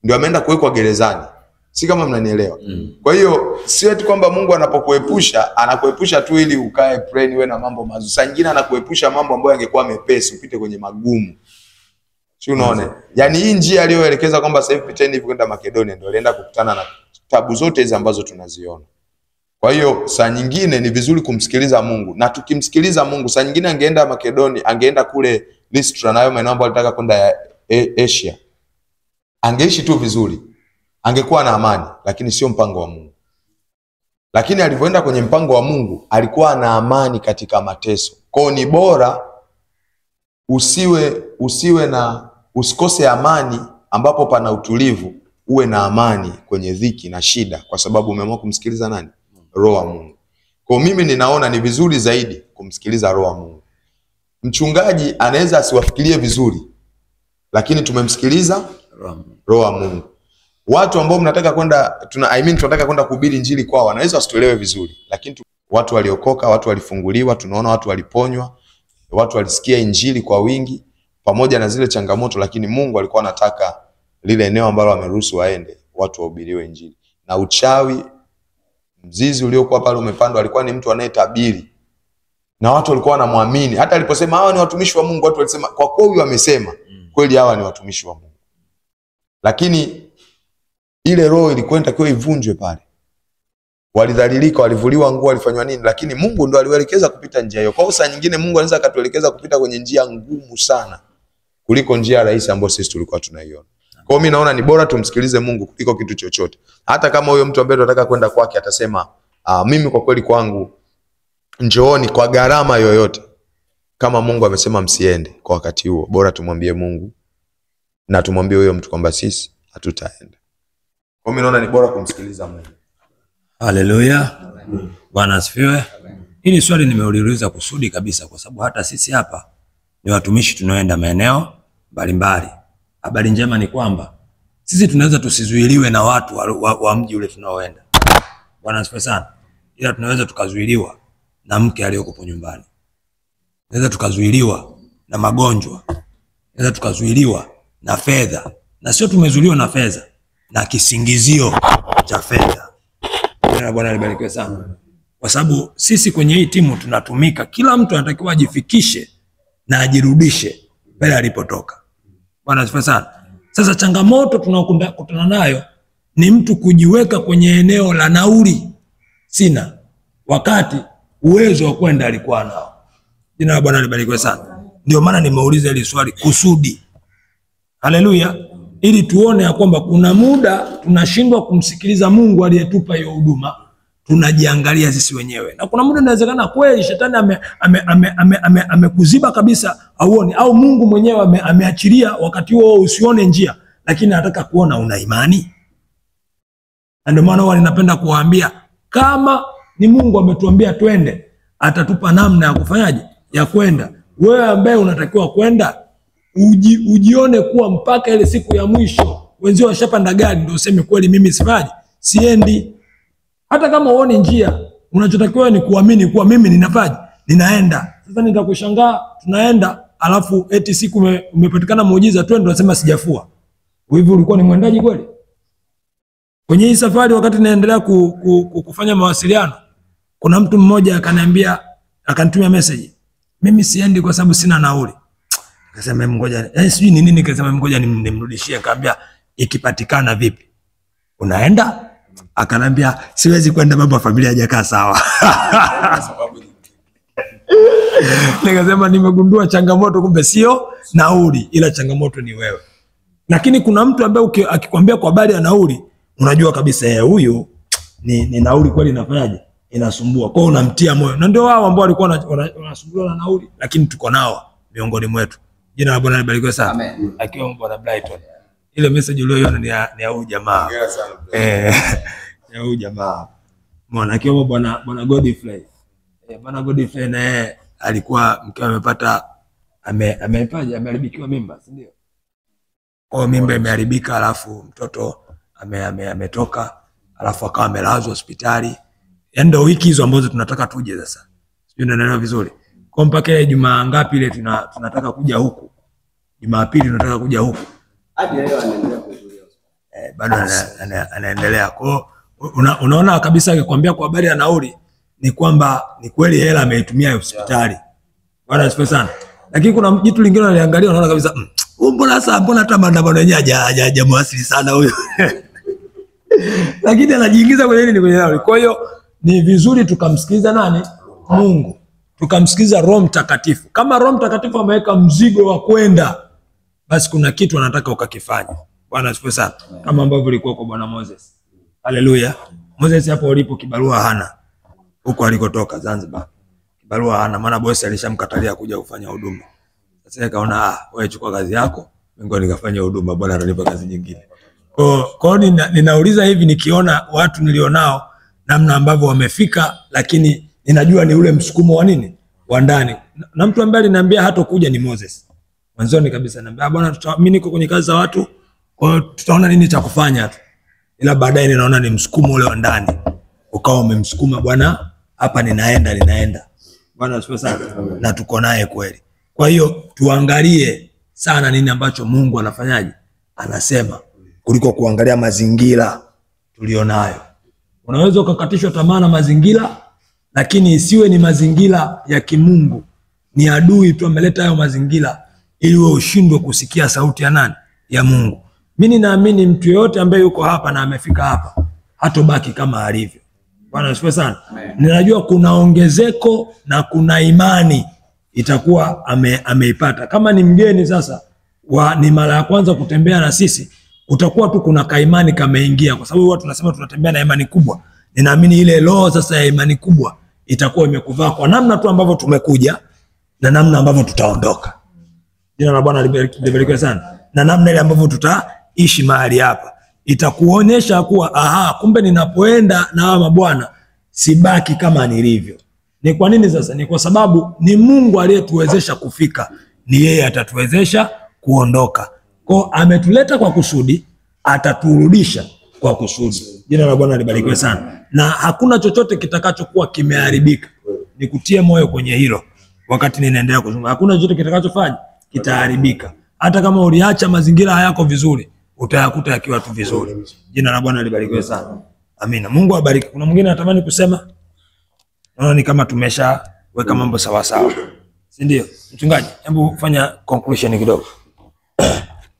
Ndio ameenda kuwekwa gerezani. Si kama mnanielewa. Kwa hiyo sio eti kwamba Mungu anapokuepusha, anakuepusha tu ili ukae pray niwe na mambo mazuri. Saa nyingine anakuepusha mambo ambayo yangekuwa mepesi, upite kwenye magumu. Si unaona? Yaani hii njia aliyoelekeza kwamba sasa hivi piteni hivi kwenda Makedonia ndio alienda kukutana na tabu zote hizo ambazo tunaziona. Kwa hiyo saa nyingine ni vizuri kumsikiliza Mungu. Na tukimsikiliza Mungu, saa nyingine angeenda Makedonia, angeenda kule Lystra nayo maeneo ambayo alitaka kwenda Asia. Angeishi tu vizuri. Angekuwa na amani, lakini sio mpango wa Mungu. Lakini alipoenda kwenye mpango wa Mungu, alikuwa na amani katika mateso. Kwa ni bora usikose amani ambapo pana utulivu, uwe na amani kwenye dhiki na shida, kwa sababu umeamua kumsikiliza nani? Roho wa Mungu. Kwa mimi ninaona ni vizuri zaidi kumsikiliza Roho wa Mungu. Mchungaji anaweza asiwafikirie vizuri, lakini tumemsikiliza Roho wa Mungu. Watu ambao mnataka kwenda tunataka kwenda kuhubiri injili kwao, wanaweza wasituelewe vizuri, lakini watu waliokoka, watu walifunguliwa, tunaona watu waliponywa, watu walisikia injili kwa wingi pamoja na zile changamoto, lakini Mungu alikuwa anataka lile eneo ambalo ameruhusu waende watu wahubiriwe injili. Na uchawi, mzizi uliokuwa pale umepandwa, alikuwa ni mtu anayetabiri. Na watu walikuwa wanamwamini. Hata aliposema hawa ni watumishi wa Mungu, watu walisema kwa kuwa huyu amesema, kweli hawa ni watumishi wa Mungu. Lakini ile roho ilikuwa inatakiwa ivunjwe pale. Walidhalilika, walivuliwa nguo, walifanywa nini, lakini Mungu ndo aliwaelekeza kupita njia hiyo. Kwa hiyo saa nyingine Mungu anaweza akatuelekeza kupita kwenye njia ngumu sana kuliko njia rahisi ambayo sisi tulikuwa tunaiona. Kwa hiyo mimi naona ni bora tumsikilize Mungu kuliko kitu chochote. Hata kama huyo mtu ambaye tunataka kwenda kwake atasema mimi kwa kweli kwangu njooni kwa gharama yoyote. Kama Mungu amesema msiende kwa wakati huo, bora tumwambie Mungu na tumwambie huyo mtu kwamba sisi hatutaenda. Kwa mimi naona ni bora kumsikiliza Mungu. Haleluya. Bwana asifiwe. Hili swali nimeuliza kusudi kabisa kwa sababu hata sisi hapa ni watumishi tunaoenda maeneo mbalimbali. Habari njema ni kwamba sisi tunaweza tusizuiliwe na watu wa mji ule tunaoenda. Bwana asifiwe sana. Ila tunaweza tukazuiliwa na mke aliyokupo nyumbani. Tunaweza tukazuiliwa na magonjwa. Tunaweza tukazuiliwa na fedha. Na sio tumezuiliwa na fedha, na kisingizio cha fedha. Bwana alibarikiwe sana. Kwa sababu sisi kwenye hii timu tunatumika, kila mtu anatakiwa ajifikishe na ajirudishe pale alipotoka. Bwana asifiwe sana. Sasa changamoto tunakutana nayo ni mtu kujiweka kwenye eneo la nauli sina, wakati uwezo wa kwenda alikuwa nao. Jina la Bwana libarikiwe sana. Ndio maana nimeuliza hili swali kusudi. Haleluya. Ili tuone ya kwamba kuna muda tunashindwa kumsikiliza Mungu aliyetupa hiyo huduma, tunajiangalia sisi wenyewe. Na kuna muda inawezekana kweli shetani amekuziba kabisa auone, au Mungu mwenyewe ameachilia wakati huo usione njia, lakini anataka kuona una imani. Na ndio maana wao ninapenda kuwaambia kama ni Mungu ametuambia twende, atatupa namna ya kufanyaje, ya kwenda. Wewe ambaye unatakiwa kwenda, ujione kuwa mpaka ile siku ya mwisho wenzio washapanda gari ndio useme kweli mimi siendi. Hata kama uone njia, unachotakiwa ni kuamini kuwa mimi ninaenda. Sasa nitakushangaa tunaenda alafu eti siku umepatikana muujiza twende unasema sijafua. Hivi ulikuwa ni mwendaji kweli? Kwenye hii safari wakati naendelea kufanya mawasiliano, kuna mtu mmoja akaniambia, akanitumia message, mimi siendi kwa sababu sina nauli. Akasema ngoja, sijui ni nini, nikasema ngoja nimrudishie. Kaambia ikipatikana vipi? Unaenda? Akanambia siwezi kwenda, mambo ya familia hajakaa sawa. Nikasema nimegundua changamoto kumbe sio nauli, ila changamoto ni wewe. Lakini kuna mtu ambaye akikwambia kwa habari ya nauli, unajua kabisa huyu ni nauli kweli inafanyaje? Inasumbua. Kwa hiyo unamtia moyo. Na ndio wao ambao walikuwa wanasumbuliwa na nauli, lakini tuko nao miongoni mwetu. Jina la Bwana libarikiwe sana. Amen. Akiwa Bwana Brighton. Ile message uliyoiona ni ya huyu jamaa. Ya huyu jamaa. Mbona akiwa Bwana Godfrey. Bwana Godfrey naye alikuwa mkiwa amepata ameharibikiwa mimba, si ndio? Kwa mimba imeharibika, alafu mtoto ametoka, alafu akawa amelazwa hospitali. Yaani ndio wiki hizo ambazo tunataka tuje sasa. Sijui unaelewa vizuri. Kwa mpaka Ijumaa ngapi ile tunataka kuja huku. Jumapili tunataka kuja huku. Hadi leo anaendelea kuhudhuria. Bado anaendelea. Kwa unaona kabisa akikwambia kwa habari ya nauli ni kwamba ni kweli hela ameitumia hospitali. Bwana asifiwe sana. Lakini kuna jitu lingine analiangalia unaona kabisa mbona hata maandamano yenyewe hajamwasili sana huyo. Lakini anajiingiza kwenye nini, kwenye nauli. Kwa hiyo ni vizuri tukamsikiliza nani? Mungu. Tukamsikiliza Roho Mtakatifu. Kama Roho Mtakatifu ameweka mzigo wa kwenda, basi kuna kitu anataka ukakifanya. Bwana asifiwe sana. Kama ambavyo ilikuwa kwa Bwana Moses. Haleluya. Moses hapo alipo kibarua hana. Huko alikotoka Zanzibar. Kibarua hana, maana bosi alishamkatalia kuja kufanya huduma. Sasa akaona wewe chukua kazi yako, mimi nikafanya huduma, Bwana ananipa kazi nyingine. Kwa ninauliza hivi nikiona watu nilionao namna ambavyo wamefika, lakini ninajua ni ule msukumo wa nini? Wa ndani. Na mtu ambaye aliniambia hatakuja ni Moses. Mwanzoni kabisa ananiambia Bwana mimi niko kwenye kazi za watu, kwa hiyo tutaona nini cha kufanya tu. Ila baadaye ninaona ni msukumo ule wa ndani. Ukawa umemsukuma Bwana, hapa ninaenda. Bwana asifiwe sana. Na tuko naye kweli. Kwa hiyo tuangalie sana nini ambacho Mungu anafanyaje? Anasema kuliko kuangalia mazingira tulionayo. Unaweza ukakatishwa tamaa na mazingira, lakini isiwe ni mazingira ya kimungu. Ni adui tu ameleta hayo mazingira ili wewe ushindwe kusikia sauti ya nani? Ya Mungu. Mimi naamini mtu yeyote ambaye yuko hapa na amefika hapa hatobaki kama alivyo. Bwana asifiwe sana. Ninajua kuna ongezeko na kuna imani itakuwa ameipata. Kama ni mgeni sasa ni mara ya kwanza kutembea na sisi, utakuwa tu kuna kaimani kameingia, kwa sababu watu tunasema tunatembea na imani kubwa. Ninaamini ile roho sasa ya imani kubwa itakuwa imekuvaa kwa namna tu ambavyo tumekuja na namna ambavyo tutaondoka. Jina la Bwana libarikiwe sana. Na namna ile ambavyo tutaishi mahali hapa itakuonyesha kuwa kumbe ninapoenda na hawa mabwana sibaki kama nilivyo. Ni kwa nini sasa? Ni kwa sababu ni Mungu aliyetuwezesha kufika, ni yeye atatuwezesha kuondoka. Kwa ametuleta kwa kusudi, ataturudisha kwa kusudi. Jina la Bwana libarikiwe sana. Na hakuna chochote kitakachokuwa kimeharibika. Nikutie moyo kwenye hilo wakati ninaendelea kuzungumza. Hakuna chochote kitakachofanya kitaharibika. Hata kama uliacha mazingira hayako vizuri, utayakuta yakiwa tu vizuri. Jina la Bwana libarikiwe sana. Amina. Mungu abariki. Kuna mwingine anatamani kusema? Naona ni kama tumeshaweka mambo sawa sawa. Si ndio? Mchungaji, hebu fanya conclusion kidogo.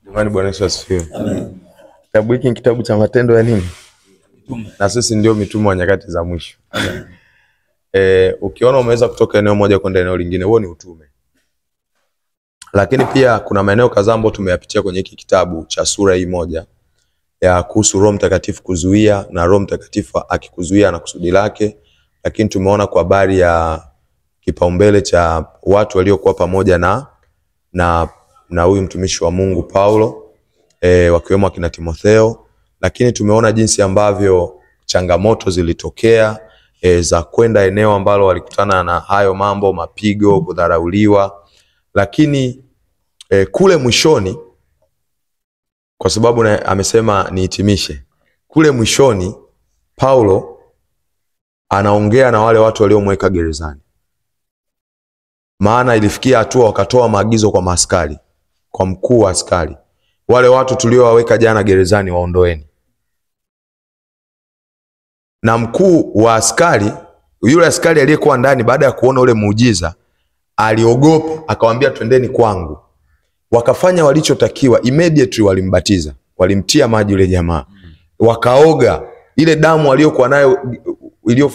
Jamani, Bwana Yesu asifiwe. Amen. Kitabu hiki ni kitabu cha matendo ya nini? Mitume. Na sisi ndio mitume wa nyakati za mwisho. Amen. Ukiona umeweza kutoka eneo moja kwenda eneo lingine, huo ni utume. Lakini pia kuna maeneo kadhaa ambayo tumeyapitia kwenye hiki kitabu cha sura hii moja ya kuhusu Roho Mtakatifu kuzuia na Roho Mtakatifu akikuzuia na kusudi lake. Lakini tumeona kwa habari ya kipaumbele cha watu waliokuwa pamoja na huyu mtumishi wa Mungu Paulo, wakiwemo akina Timotheo. Lakini tumeona jinsi ambavyo changamoto zilitokea za kwenda eneo ambalo walikutana na hayo mambo, mapigo, kudharauliwa. Lakini kule mwishoni, kwa sababu amesema nihitimishe, kule mwishoni Paulo anaongea na wale watu waliomweka gerezani. Maana ilifikia hatua wakatoa maagizo kwa maaskari, kwa mkuu wa askari, wale watu tuliowaweka jana gerezani waondoeni. Na mkuu wa askari, yule askari aliyekuwa ndani, baada ya kuona ule muujiza aliogopa, akamwambia twendeni kwangu. Wakafanya walichotakiwa, immediately walimbatiza, walimtia maji yule jamaa, wakaoga ile damu aliyokuwa nayo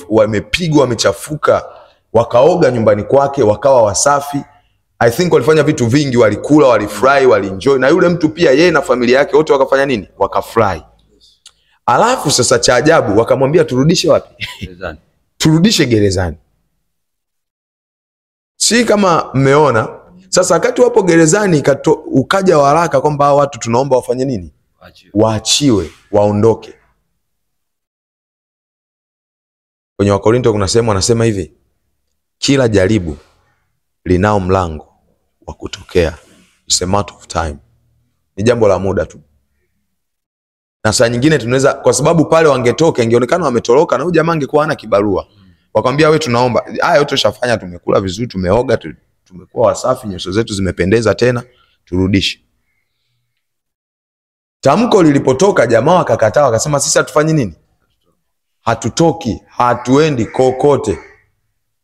wamepigwa, wamechafuka, wakaoga nyumbani kwake, wakawa wasafi. I think walifanya vitu vingi, walikula, walifurahi, walienjoy, na yule mtu pia yeye na familia yake wote wakafanya nini? Wakafurahi. Alafu sasa cha ajabu wakamwambia turudishe wapi? Gerezani. Turudishe gerezani. Si kama mmeona sasa wakati wapo gerezani ukaja waraka kwamba hao watu tunaomba wafanye nini? Waachiwe, waondoke. Kwenye Wakorinto kuna sehemu wanasema hivi, kila jaribu linao mlango wa kutokea. It's a matter of time. Ni jambo la muda tu. Na saa nyingine tunaweza, kwa sababu pale wangetoka ingeonekana wametoroka na huyu jamaa angekuwa hana kibarua. Wakamwambia wewe tunaomba, haya yote tushafanya, tumekula vizuri, tumeoga, tumekuwa wasafi, nyuso zetu zimependeza tena, turudishe. Tamko lilipotoka jamaa wakakataa, wakasema sisi hatufanyi nini? Hatutoki, hatuendi kokote.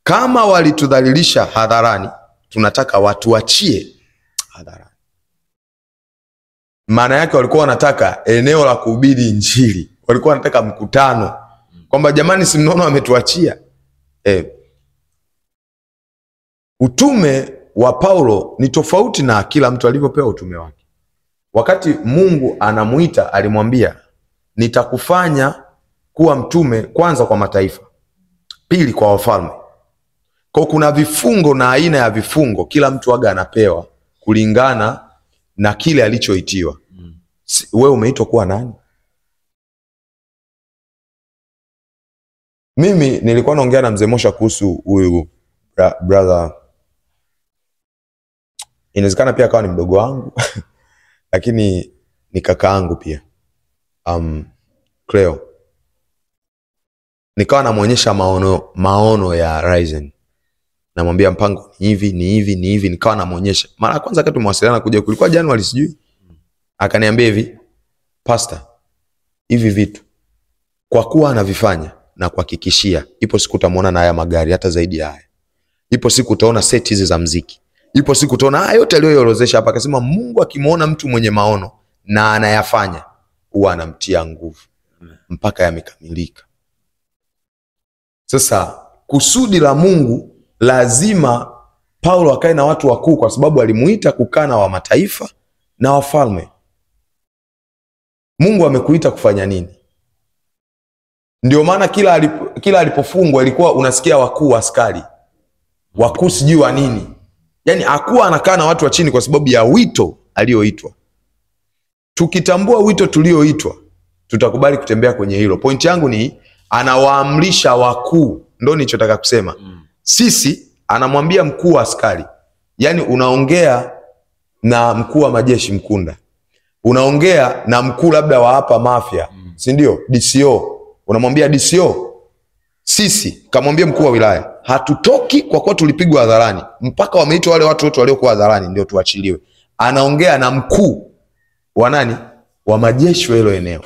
Kama walitudhalilisha hadharani, tunataka watuachie hadharani. Maana yake walikuwa wanataka eneo la kuhubiri injili. Walikuwa wanataka mkutano. Kwamba jamani si mnaona wametuachia. Utume wa Paulo ni tofauti na kila mtu alivyopewa utume wake. Wakati Mungu anamuita alimwambia nitakufanya kuwa mtume kwanza kwa mataifa, pili kwa wafalme. Kwa kuna vifungo na aina ya vifungo kila mtu waga anapewa kulingana na kile alichoitiwa. Wewe umeitwa kuwa nani? Mimi nilikuwa naongea na mzee Mosha kuhusu huyu brother. Inawezekana pia akawa ni mdogo wangu lakini ni kaka yangu pia. Cleo. Nikawa namuonyesha maono ya Ryzen. Namwambia mpango ni hivi, nikawa namuonyesha. Mara ya kwanza wakati tumewasiliana kuja kulikuwa January sijui. Akaniambia hivi, "Pastor, hivi vitu kwa kuwa anavifanya na kuhakikishia, ipo siku utamuona na haya magari hata zaidi ya haya. Ipo siku utaona set hizi za muziki. Ipo siku utaona haya yote aliyoorozesha hapa. Akasema Mungu akimuona mtu mwenye maono na anayafanya, huwa anamtia nguvu mpaka yamekamilika. Sasa kusudi la Mungu, lazima Paulo akae na watu wakuu, kwa sababu alimuita kukaa na wa mataifa na wafalme. Mungu amekuita kufanya nini? Ndio maana kila alipofungwa ilikuwa unasikia wakuu askari, wakuu sijui wa nini. Yaani hakuwa anakaa na watu wa chini kwa sababu ya wito alioitwa. Tukitambua wito tulioitwa, tutakubali kutembea kwenye hilo. Point yangu ni anawaamrisha wakuu, ndio nilichotaka kusema. Sisi anamwambia mkuu wa askari. Yaani unaongea na mkuu wa majeshi Mkunda. Unaongea na mkuu labda wa hapa Mafia, si ndio? DCO. Unamwambia DCO. Sisi kamwambia mkuu wa wilaya, hatutoki kwa kuwa tulipigwa hadharani, mpaka wameitwa wale watu wote waliokuwa hadharani ndio tuachiliwe. Anaongea na mkuu wa nani? Wa majeshi wa hilo eneo.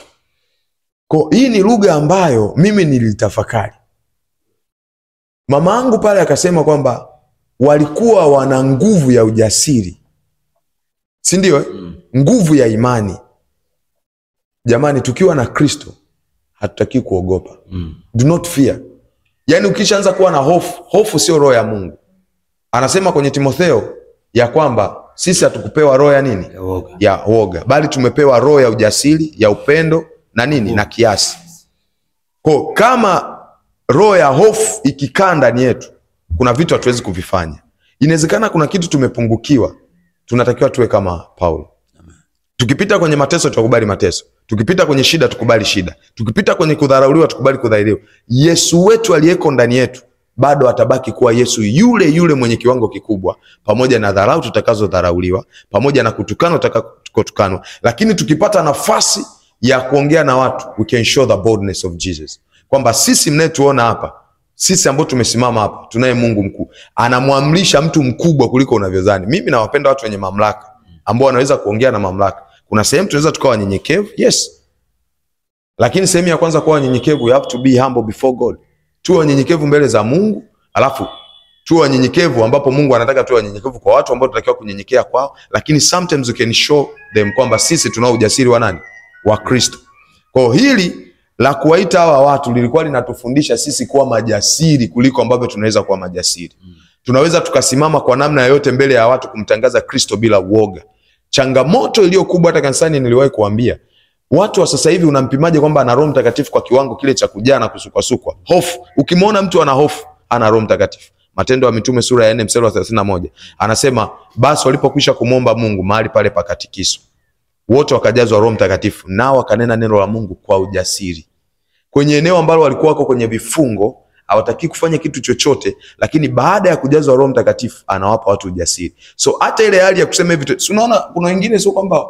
Kwa hii ni lugha ambayo mimi nilitafakari. Mama yangu pale akasema kwamba walikuwa wana nguvu ya ujasiri, si ndio? Nguvu ya imani. Jamani, tukiwa na Kristo hatutaki kuogopa. Do not fear. Yaani ukishaanza kuwa na hofu, hofu sio roho ya Mungu. Anasema kwenye Timotheo ya kwamba sisi hatukupewa roho ya nini? Ya woga. Bali tumepewa roho ya ujasiri, ya upendo na nini? Na kiasi. Kwa kama roho ya hofu ikikaa ndani yetu, kuna vitu hatuwezi kuvifanya. Inawezekana kuna kitu tumepungukiwa, tunatakiwa tuwe kama Paulo. Tukipita kwenye mateso tukubali mateso. Tukipita kwenye shida tukubali shida. Tukipita kwenye kudharauliwa tukubali kudharauliwa. Yesu wetu aliyeko ndani yetu bado atabaki kuwa Yesu yule yule mwenye kiwango kikubwa, pamoja na dharau tutakazodharauliwa, pamoja na kutukanwa tutakapotukanwa. Lakini tukipata nafasi ya kuongea na watu, we can show the boldness of Jesus. Kwamba sisi mnayetuona hapa, sisi ambao tumesimama hapa, tunaye Mungu mkuu. Anamwamrisha mtu mkubwa kuliko unavyodhani. Mimi nawapenda watu wenye mamlaka ambao wanaweza kuongea na mamlaka. Kuna sehemu tunaweza tukawa wanyenyekevu, yes. Lakini sehemu ya kwanza kuwa wanyenyekevu, you have to be humble before God. Tuwe wanyenyekevu mbele za Mungu, alafu tuwe wanyenyekevu ambapo Mungu anataka tuwe wanyenyekevu kwa watu ambao tunatakiwa kunyenyekea kwao, lakini sometimes you can show them kwamba sisi tunao ujasiri wa nani? Wa Kristo. Kwa hili la kuwaita hawa watu lilikuwa linatufundisha sisi kuwa majasiri kuliko ambavyo tunaweza kuwa majasiri. Tunaweza tukasimama kwa namna yoyote mbele ya watu kumtangaza Kristo bila uoga. Changamoto iliyo kubwa hata kanisani niliwahi kuambia, watu wa sasa hivi unampimaje kwamba ana Roho Mtakatifu kwa kiwango kile cha kujaa na kusukwa? Hofu. Ukimwona mtu ana hofu, ana Roho Mtakatifu. Matendo ya Mitume sura ya 4 mstari wa 31. Anasema, basi walipokwisha kumwomba Mungu mahali pale pakatikiswa, wote wakajazwa Roho Mtakatifu, nao wakanena neno la Mungu kwa ujasiri. Kwenye eneo ambalo walikuwa wako kwenye vifungo, hawataki kufanya kitu chochote, lakini baada ya kujazwa Roho Mtakatifu anawapa watu ujasiri. So hata ile hali ya kusema hivi, unaona kuna wengine sio kwamba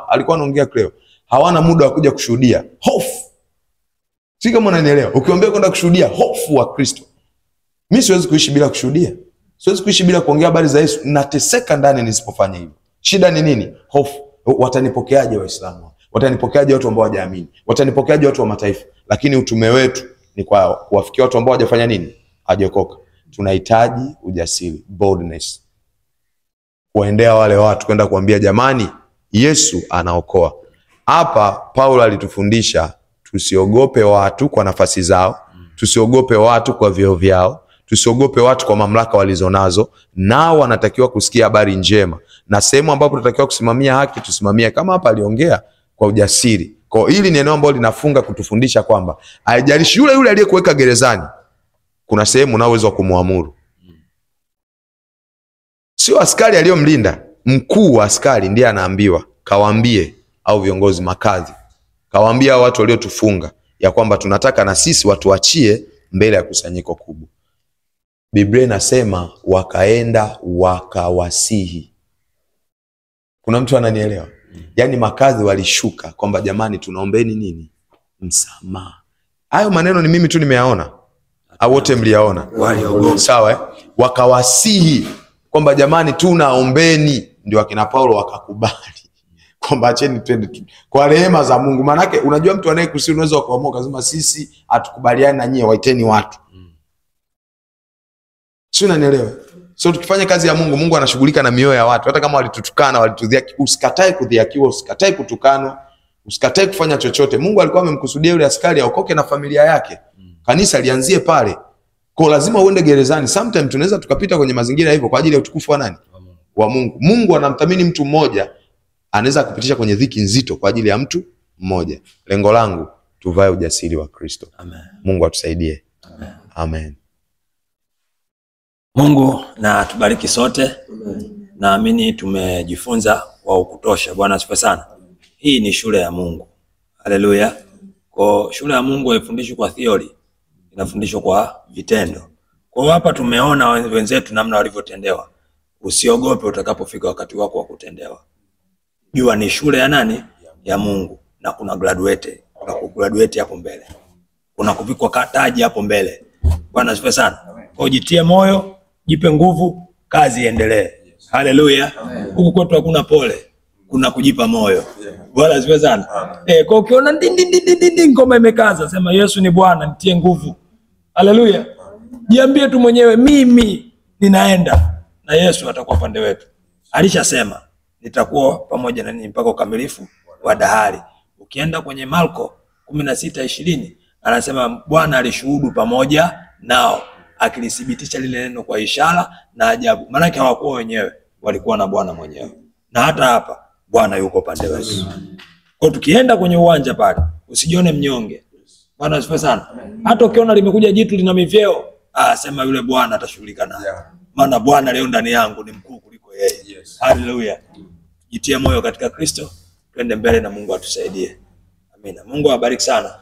alikuwa anaongea Cleo, hawana muda wa kuja kushuhudia. Hofu. Si kama unanielewa? Ukiambia kwenda kushuhudia hofu wa Kristo. Mimi siwezi kuishi bila kushuhudia. Siwezi kuishi bila kuongea habari za Yesu. Nateseka ndani nisipofanya hivyo. Shida ni nini? Hofu. Watanipokeaje Waislamu? Watanipokeaje watu ambao hawajaamini? Watanipokeaje watu wa mataifa? Lakini utume wetu ni kwa kuwafikia watu ambao hawajafanya nini? Hawajaokoka. Tunahitaji ujasiri, boldness. Kuendea wale watu, kwenda kuambia jamani, Yesu anaokoa. Hapa Paulo alitufundisha tusiogope watu kwa nafasi zao, tusiogope watu kwa vyeo vyao, tusiogope watu kwa mamlaka walizonazo. Nao wanatakiwa kusikia habari njema, na sehemu ambapo tunatakiwa kusimamia haki tusimamie kama hapa aliongea kwa ujasiri. Kwa hili ni eneo ambalo linafunga kutufundisha kwamba haijalishi yule aliyekuweka gerezani, kuna sehemu unaweza kumwamuru. Sio askari aliyomlinda, mkuu wa askari ndiye anaambiwa kawaambie, au viongozi makazi kawaambia watu waliotufunga ya kwamba tunataka na sisi watuachie mbele ya kusanyiko kubwa. Biblia inasema wakaenda wakawasihi. Kuna mtu ananielewa? Yaani makazi walishuka kwamba jamani tunaombeni nini? Msamaha. Hayo maneno ni mimi tu nimeyaona, au wote mliyaona? Sawa Wakawasihi kwamba jamani tunaombeni, ndio akina Paulo wakakubali kwamba acheni twende kwa rehema za Mungu. Manake unajua mtu anayekusi unaweza kuamua kusema sisi hatukubaliani na nyie, waiteni watu. Sio, unanielewa? So tukifanya kazi ya Mungu, Mungu anashughulika na mioyo ya watu. Hata kama walitutukana, walitudhihaki, usikatae kudhihakiwa, usikatae kutukanwa, usikatae kufanya chochote. Mungu alikuwa amemkusudia yule askari aokoke na familia yake. Kanisa lianzie pale. Kwa lazima uende gerezani. Sometimes tunaweza tukapita kwenye mazingira hivyo kwa ajili ya utukufu wa nani? Wa Mungu. Mungu anamthamini mtu mmoja, anaweza kupitisha kwenye dhiki nzito kwa ajili ya mtu mmoja. Lengo langu tuvae ujasiri wa Kristo. Amen. Mungu atusaidie. Amen. Amen. Mungu na tubariki sote. Naamini tumejifunza kwa kutosha. Bwana asifiwe sana. Hii ni shule ya Mungu. Haleluya. Kwa shule ya Mungu haifundishwi kwa theory, inafundishwa kwa vitendo. Kwa hapa tumeona wenzetu namna walivyotendewa. Usiogope utakapofika wakati wako wa kutendewa. Jua ni shule ya nani? Ya Mungu. Na kuna graduate, kuna kugraduate hapo mbele. Kuna kuvikwa kataji hapo mbele. Bwana asifiwe sana. Kwa jitie moyo, jipe nguvu, kazi iendelee. Haleluya. Huku kwetu hakuna pole, kuna kujipa moyo. Bwana asifiwe sana. Kwa ukiona ndindi ngoma imekaza, sema Yesu ni Bwana, nitie nguvu. Haleluya. Jiambie tu mwenyewe, mimi ninaenda na Yesu atakuwa pande wetu. Alishasema nitakuwa pamoja na ninyi mpaka ukamilifu wa dahari. Ukienda kwenye Marko 16:20 anasema Bwana alishuhudu pamoja nao, akilithibitisha lile neno kwa ishara na ajabu. Maana yake hawakuwa wenyewe, walikuwa na Bwana mwenyewe. Na hata hapa Bwana yuko pande wetu. Kwa tukienda kwenye uwanja pale, usijione mnyonge. Bwana asifiwe sana. Hata ukiona limekuja jitu lina mivyeo, sema yule Bwana atashughulika naye. Maana Bwana leo ndani yangu ni mkuu kuliko yeye. Haleluya. Jitie moyo katika Kristo, twende mbele na Mungu atusaidie. Amina. Mungu awabariki sana.